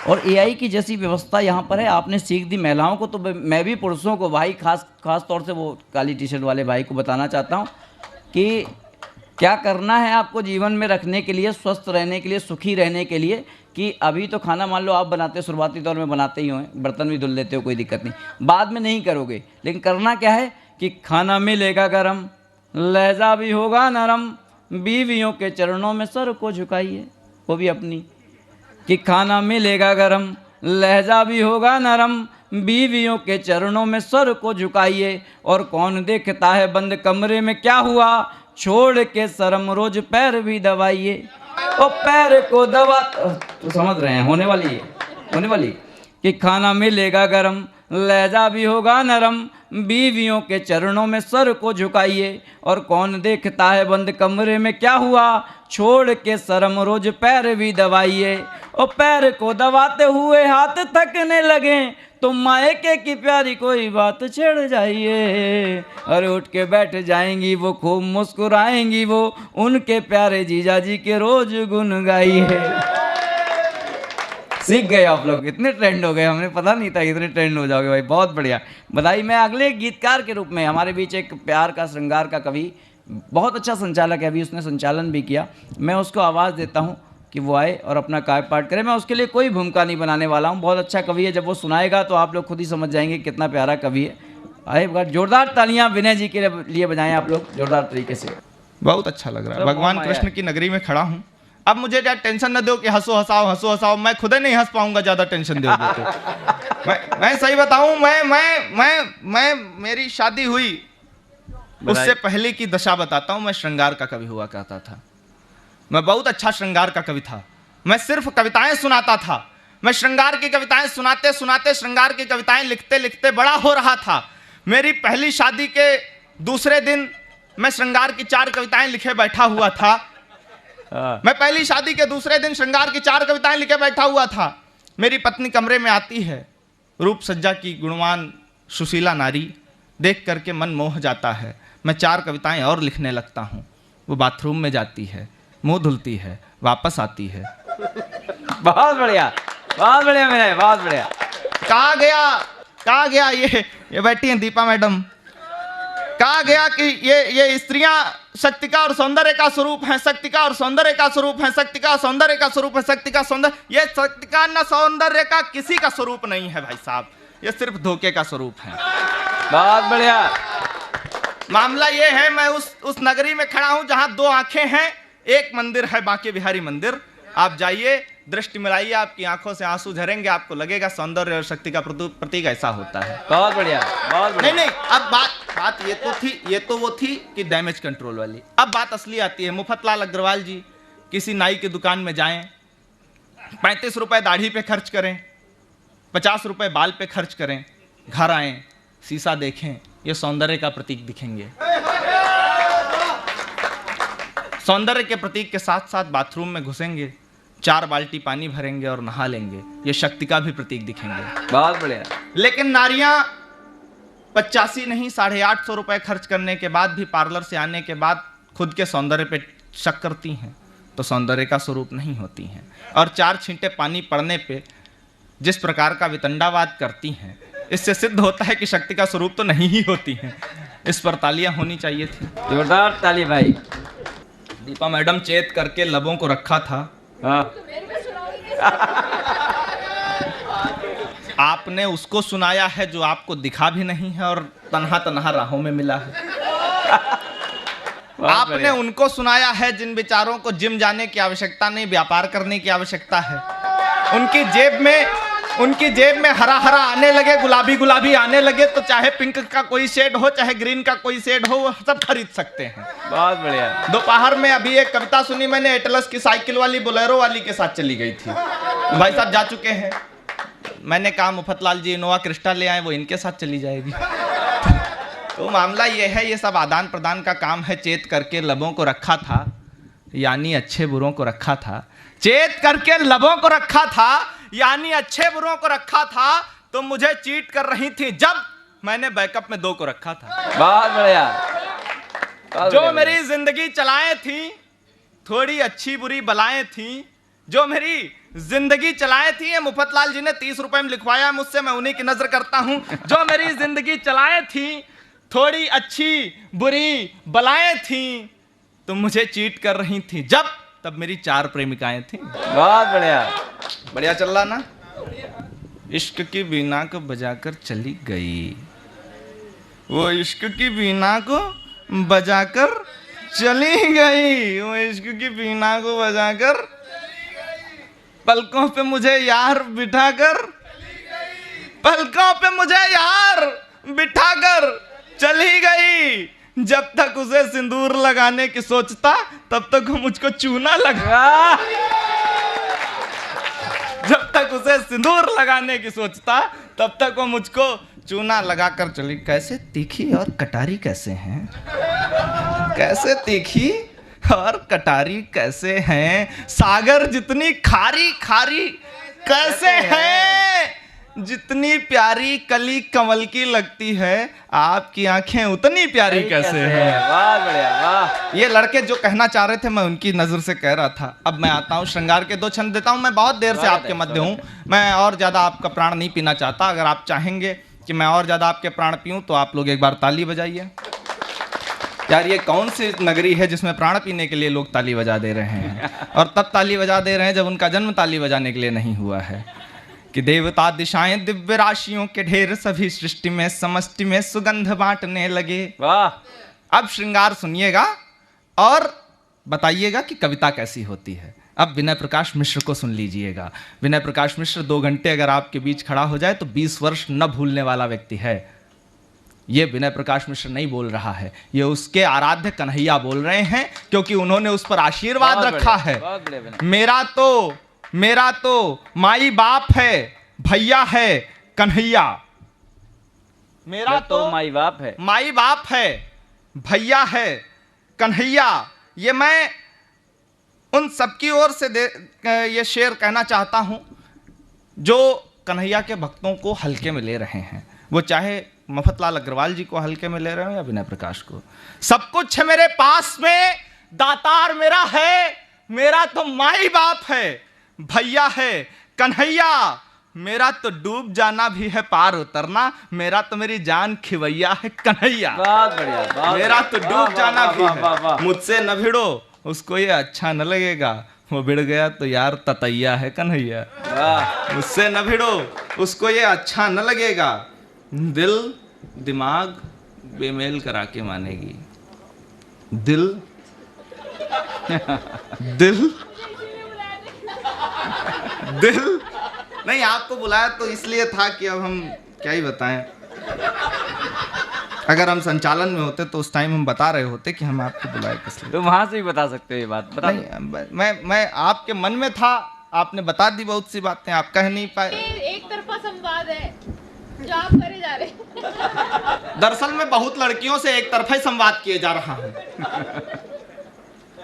और एआई की जैसी व्यवस्था यहाँ पर है, आपने सीख दी महिलाओं को, तो मैं भी पुरुषों को भाई, खास तौर से वो काली टी शर्ट वाले भाई को बताना चाहता हूँ कि क्या करना है आपको जीवन में रखने के लिए, स्वस्थ रहने के लिए, सुखी रहने के लिए। कि अभी तो खाना मान लो आप बनाते, शुरुआती दौर में बनाते ही हो, बर्तन भी धुल लेते हो, कोई दिक्कत नहीं, बाद में नहीं करोगे, लेकिन करना क्या है कि खाना मिलेगा गरम, लहजा भी होगा नरम, बीवियों के चरणों में सर को झुकाइए, वो भी अपनी, कि खाना मिलेगा गरम, लहजा भी होगा नरम, बीवियों के चरणों में सर को झुकाइए, और कौन देखता है बंद कमरे में क्या हुआ, छोड़ के शर्म रोज पैर भी दबाइए, और पैर को दबा, तो समझ रहे हैं, होने वाली है, होने वाली, कि खाना मिलेगा गरम, लहजा भी होगा नरम, बीवियों के चरणों में सर को झुकाइए, और कौन देखता है बंद कमरे में क्या हुआ, छोड़ के शर्म रोज पैर भी दबाइए, और पैर को दबाते हुए हाथ थकने लगे, तो मायके की प्यारी कोई बात छेड़ जाइए, और उठ के बैठ जाएंगी वो, खूब मुस्कुराएंगी वो, उनके प्यारे जीजा जी के रोज गुन गाइए। सीख गए आप लोग, इतने ट्रेंड हो गए, हमने पता नहीं था इतने ट्रेंड हो जाओगे भाई, बहुत बढ़िया, बधाई। मैं अगले गीतकार के रूप में, हमारे बीच एक प्यार का श्रृंगार का कवि, बहुत अच्छा संचालक है, अभी उसने संचालन भी किया, मैं उसको आवाज़ देता हूँ कि वो आए और अपना काव्य पाठ करे। मैं उसके लिए कोई भूमिका नहीं बनाने वाला हूँ, बहुत अच्छा कवि है, जब वो सुनाएगा तो आप लोग खुद ही समझ जाएंगे कितना प्यारा कवि है। आए, एक बार जोरदार तालियां विनय जी के लिए बजाएं आप लोग जोरदार तरीके से। बहुत अच्छा लग रहा है, भगवान कृष्ण की नगरी में खड़ा हूँ। अब मुझे क्या टेंशन न दो कि हंसो हंसाओ हंसो हंसाओ, मैं खुद नहीं हंस पाऊंगा ज्यादा टेंशन दोगे तो। मैं सही बताऊं, मैं मेरी शादी हुई उससे पहले की दशा बताता हूं। मैं श्रृंगार का कवि हुआ करता था, मैं बहुत अच्छा श्रृंगार का कवि था, मैं सिर्फ कविताएं सुनाता था, मैं श्रृंगार की कविताएं सुनाते सुनाते श्रृंगार की कविताएं लिखते लिखते बड़ा हो रहा था। मेरी पहली शादी के दूसरे दिन मैं श्रृंगार की 4 कविताएं लिखे बैठा हुआ था। मैं पहली शादी के दूसरे दिन श्रृंगार की 4 कविताएं लिखे बैठा हुआ था। मेरी पत्नी कमरे में आती है, रूप सज्जा की गुणवान सुशीला नारी, देख करके मन मोह जाता है। मैं 4 कविताएं और लिखने लगता हूँ। वो बाथरूम में जाती है, मुंह धुलती है, वापस आती है। बहुत बढ़िया, बहुत बढ़िया मेरा, बहुत बढ़िया। कहा गया ये बैठी हैं दीपा मैडम, कहा गया कि ये स्त्रियां शक्ति का और सौंदर्य का स्वरूप है, शक्ति का और सौंदर्य का स्वरूप है, शक्ति का सौंदर्य का स्वरूप है, शक्ति का सौंदर्य। ये शक्ति का न सौंदर्य का किसी का स्वरूप नहीं है भाई साहब, ये सिर्फ धोखे का स्वरूप है। बहुत बढ़िया। मामला ये है, मैं उस नगरी में खड़ा हूं जहां 2 आंखें हैं, एक मंदिर है बांके बिहारी मंदिर। आप जाइए, दृष्टि मिलाइए, आपकी आंखों से आंसू झरेंगे, आपको लगेगा सौंदर्य और शक्ति का प्रतीक ऐसा होता है। बहुत बढ़िया, बहुत बढ़िया। नहीं, अब बात ये तो वो थी कि डैमेज कंट्रोल वाली। अब बात असली आती है। मुफतलाल अग्रवाल जी किसी नाई की दुकान में जाएं, 35 रुपए दाढ़ी पे खर्च करें, 50 रुपए बाल पे खर्च करें, घर आएं, शीशा देखें, ये सौंदर्य का प्रतीक दिखेंगे। सौंदर्य के प्रतीक के साथ साथ बाथरूम में घुसेंगे, 4 बाल्टी पानी भरेंगे और नहा लेंगे, ये शक्ति का भी प्रतीक दिखेंगे। बहुत बढ़िया। लेकिन नारियां 85 नहीं 850 रुपए खर्च करने के बाद भी पार्लर से आने के बाद खुद के सौंदर्य पे शक करती हैं, तो सौंदर्य का स्वरूप नहीं होती हैं। और 4 छींटे पानी पड़ने पे जिस प्रकार का वितंडावाद करती हैं, इससे सिद्ध होता है कि शक्ति का स्वरूप तो नहीं ही होती हैं। इस पर तालियां होनी चाहिए थी। जोरदार ताली भाई। दीपा मैडम चेत करके लबों को रखा था। हाँ। आपने उसको सुनाया है जो आपको दिखा भी नहीं है और तन्हा तन्हा राहों में मिला है। आपने उनको सुनाया है जिन बेचारों को जिम जाने की आवश्यकता नहीं, व्यापार करने की आवश्यकता है। उनकी जेब में हरा हरा आने लगे, गुलाबी गुलाबी आने लगे, तो चाहे पिंक का कोई शेड हो, चाहे ग्रीन का कोई शेड हो, वो सब खरीद सकते हैं। बहुत बढ़िया। दोपहर में अभी एक कविता सुनी मैंने, एटलस की साइकिल वाली बोलेरो वाली के साथ चली गई थी। भाई साहब जा चुके हैं। मैंने कहा मुफतलाल जी इनोवा क्रिस्टा ले आए, वो इनके साथ चली जाएगी। तो मामला ये है, ये सब आदान प्रदान का काम है। चेत करके लबों को रखा था, यानी अच्छे बुरों को रखा था। चेत करके लबों को रखा था, यानी अच्छे बुरों को रखा था। तो मुझे चीट कर रही थी जब मैंने बैकअप में 2 को रखा था। बहुत बढ़िया। जो मेरी जिंदगी चलाएं थी, थोड़ी अच्छी बुरी बलाएं थी। जो मेरी जिंदगी चलाए थी, ये मुफतलाल जी ने 30 रुपए में लिखवाया मुझसे, मैं उन्हीं की नजर करता हूं। जो मेरी जिंदगी चलाए थी, थोड़ी अच्छी बुरी बलाएं थी, तुम मुझे चीट कर रही थी जब, तब मेरी 4 प्रेमिकाएं थी। बहुत बढ़िया। बढ़िया चल रहा ना। इश्क की बीना को बजाकर चली गई, वो इश्क की बीना को बजाकर चली गई, वो इश्क की बीना को बजाकर, पलकों पे मुझे यार बिठाकर, पलकों पे मुझे यार बिठाकर चली गई। जब तक उसे सिंदूर लगाने की सोचता, तब तक वो मुझको चूना लगा। जब तक उसे सिंदूर लगाने की सोचता, तब तक वो मुझको चूना लगाकर चली। कैसे तीखी और कटारी कैसे हैं, कैसे तीखी और कटारी कैसे हैं, सागर जितनी खारी खारी कैसे हैं, जितनी प्यारी कली कमल की लगती है, आपकी आंखें उतनी प्यारी कैसे हैं। बहुत बढ़िया, वाह। ये लड़के जो कहना चाह रहे थे, मैं उनकी नजर से कह रहा था। अब मैं आता हूँ, श्रृंगार के 2 छंद देता हूँ। मैं बहुत देर से आपके मध्य हूँ, मैं और ज्यादा आपका प्राण नहीं पीना चाहता। अगर आप चाहेंगे कि मैं और ज्यादा आपके प्राण पीऊं, तो आप लोग एक बार ताली बजाइए। यार ये कौन सी नगरी है जिसमें प्राण पीने के लिए लोग ताली बजा दे रहे हैं, और तब ताली बजा दे रहे हैं जब उनका जन्म ताली बजाने के लिए नहीं हुआ है। कि देवता दिशाएं दिव्य राशियों के ढेर सभी सृष्टि में समष्टि में सुगंध बांटने लगे। वाह। अब श्रृंगार सुनिएगा और बताइएगा कि कविता कैसी होती है। अब विनय प्रकाश मिश्र को सुन लीजिएगा। विनय प्रकाश मिश्र 2 घंटे अगर आपके बीच खड़ा हो जाए तो 20 वर्ष न भूलने वाला व्यक्ति है। ये विनय प्रकाश मिश्र नहीं बोल रहा है, ये उसके आराध्य कन्हैया बोल रहे हैं, क्योंकि उन्होंने उस पर आशीर्वाद रखा है। मेरा तो माई बाप है, भैया है कन्हैया। मेरा तो माई बाप है, माई बाप है, भैया है कन्हैया। ये मैं उन सबकी ओर से ये शेर कहना चाहता हूं जो कन्हैया के भक्तों को हल्के में ले रहे हैं, वो चाहे मफतलाल अग्रवाल जी को हल्के में ले रहे हो या विनय प्रकाश को। सब कुछ है मेरे पास में, दातार मेरा है, मेरा तो माई बाप है, भैया है कन्हैया। मेरा तो डूब जाना भी है पार उतरना, मेरा तो मेरी जान खिवैया है कन्हैया। बहुत बढ़िया। मेरा तो डूब जाना भी है, मुझसे न भिड़ो उसको ये अच्छा न लगेगा, वो भिड़ गया तो यार ततैया है कन्हैया। मुझसे न भिड़ो उसको ये अच्छा न लगेगा, दिल दिमाग बेमेल करा के मानेगी। दिल दिल दिल नहीं, आपको बुलाया तो इसलिए था कि अब हम क्या ही बताएं। अगर हम संचालन में होते तो उस टाइम हम बता रहे होते कि हम आपको बुलाए किस लिए। तो वहां से भी बता सकते हो ये बात, बता। नहीं, मैं आपके मन में था, आपने बता दी बहुत सी बातें, आप कह नहीं पाए। एक तरफा संवाद है जो आप करे जा रहे हैं। दरअसल मैं बहुत लड़कियों से एक तरफा ही संवाद किए जा रहा हूं,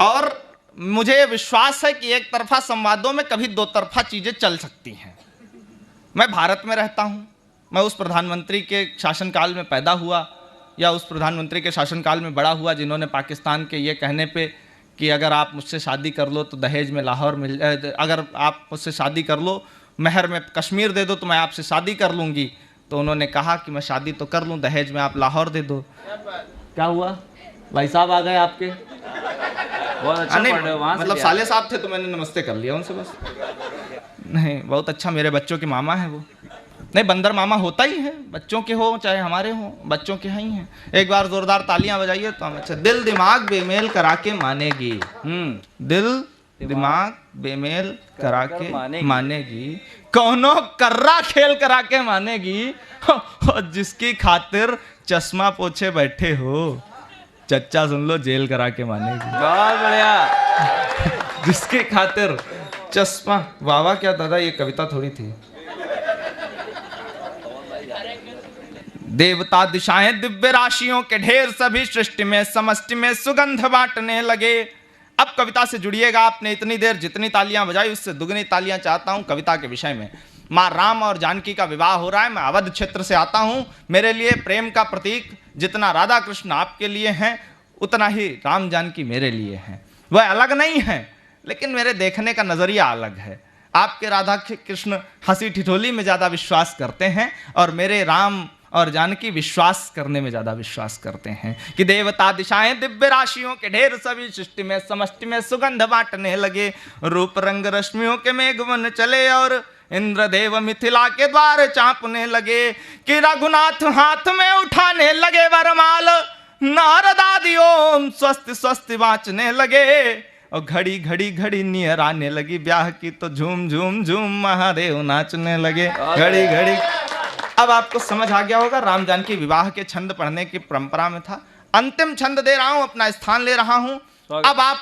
और मुझे ये विश्वास है कि एक तरफा संवादों में कभी 2 तरफा चीजें चल सकती हैं। मैं भारत में रहता हूं, मैं उस प्रधानमंत्री के शासनकाल में पैदा हुआ या उस प्रधानमंत्री के शासनकाल में बड़ा हुआ जिन्होंने पाकिस्तान के ये कहने पे कि अगर आप मुझसे शादी कर लो तो दहेज में लाहौर मिल, अगर आप मुझसे शादी कर लो महर में कश्मीर दे दो तो मैं आपसे शादी कर लूँगी, तो उन्होंने कहा कि मैं शादी तो कर लूँ, दहेज में आप लाहौर दे दो। क्या हुआ, भाई साहब आ गए आपके? बहुत अच्छा पढ़ रहे हो। वहाँ मतलब साले साहब थे तो मैंने नमस्ते कर लिया उनसे बस। नहीं, बहुत अच्छा, मेरे बच्चों के मामा है वो। नहीं, बंदर मामा होता ही है, बच्चों के हो चाहे हमारे हो, बच्चों के ही हैं। एक बार जोरदार तालियां बजाइए तो हम। अच्छा, दिल दिमाग बेमेल करा के मानेगी। दिल दिमाग बेमेल करा के मानेगी, कौनो कर्रा खेल करा के मानेगी, और जिसकी खातिर चश्मा पोछे बैठे हो, चच्चा सुन लो, जेल करा के मानेगी। बहुत बढ़िया। जिसकी खातिर चश्मा, वाह क्या दादा, ये कविता थोड़ी थी। देवता दिशाएं दिव्य राशियों के ढेर सभी सृष्टि में समष्टि में सुगंध बांटने लगे। अब कविता से जुड़िएगा। आपने इतनी देर जितनी तालियां बजाई उससे दुगनी तालियां चाहता हूं कविता के विषय में। माँ राम और जानकी का विवाह हो रहा है। मैं अवध क्षेत्र से आता हूं। मेरे लिए प्रेम का प्रतीक जितना राधा कृष्ण आपके लिए हैं, उतना ही राम जानकी मेरे लिए हैं। वह अलग नहीं है, लेकिन मेरे देखने का नजरिया अलग है। आपके राधा कृष्ण हंसी ठिठोली में ज़्यादा विश्वास करते हैं और मेरे राम और जानकी विश्वास करने में ज़्यादा विश्वास करते हैं कि देवता दिशाएं दिव्य राशियों के ढेर सभी सृष्टि में समष्टि में सुगंध बांटने लगे, रूप रंग रश्मियों के मेघवन चले और इंद्रदेव मिथिला के द्वार चांपने लगे कि रघुनाथ हाथ में उठाने लगे वरमाल, नारद आदि ओम स्वस्ति स्वस्ति वाचने लगे और घड़ी घड़ी घड़ी नियर आने लगी ब्याह की तो झूम झूम झूम महादेव नाचने लगे घड़ी घड़ी। अब आपको समझ आ गया होगा राम जानकी विवाह के छंद पढ़ने की परंपरा में था। अंतिम छंद दे रहा हूं, अपना स्थान ले रहा हूं। अब आप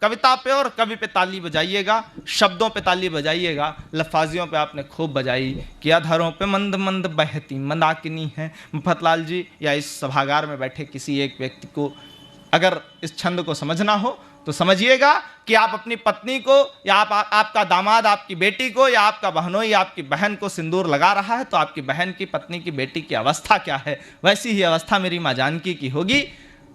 कविता पे और कवि पे ताली बजाइएगा, शब्दों पे ताली बजाइएगा, लफाजियों पे आपने खूब बजाई कि अधरों पे मंद मंद बहती मंदाकिनी है। मुफतलाल जी या इस सभागार में बैठे किसी एक व्यक्ति को अगर इस छंद को समझना हो तो समझिएगा कि आप अपनी पत्नी को या आपका दामाद आपकी बेटी को या आपका बहनोई आपकी बहन को सिंदूर लगा रहा है तो आपकी बहन की पत्नी की बेटी की अवस्था क्या है, वैसी ही अवस्था मेरी माँ जानकी की होगी।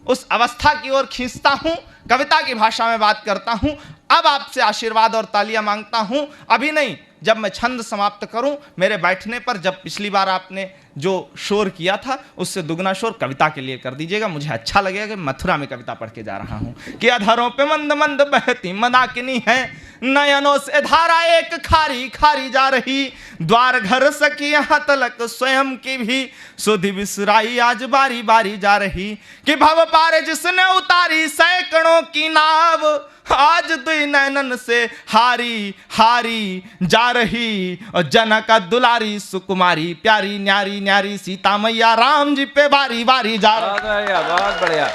उस अवस्था की ओर खींचता हूं, कविता की भाषा में बात करता हूं। अब आपसे आशीर्वाद और तालियां मांगता हूं, अभी नहीं, जब मैं छंद समाप्त करूं मेरे बैठने पर। जब पिछली बार आपने जो शोर किया था उससे दुगना शोर कविता के लिए कर दीजिएगा, मुझे अच्छा लगेगा कि मथुरा में कविता पढ़ के जा रहा हूं कि अधरों पे मंद मंद बहती मंदाकिनी है, नयनों से धारा एक खारी खारी जा रही, द्वार घर सकी यहाँ तलक स्वयं की भी सुधि बिसराई आज बारी बारी जा रही कि भव पार जिसने उतारी सैकड़ों की नाव, आज दुई नैनन से हारी हारी जा रही और जनक दुलारी सुकुमारी प्यारी न्यारी न्यारी सीता मैया राम जी पे बारी बारी जा रही। बहुत बढ़िया।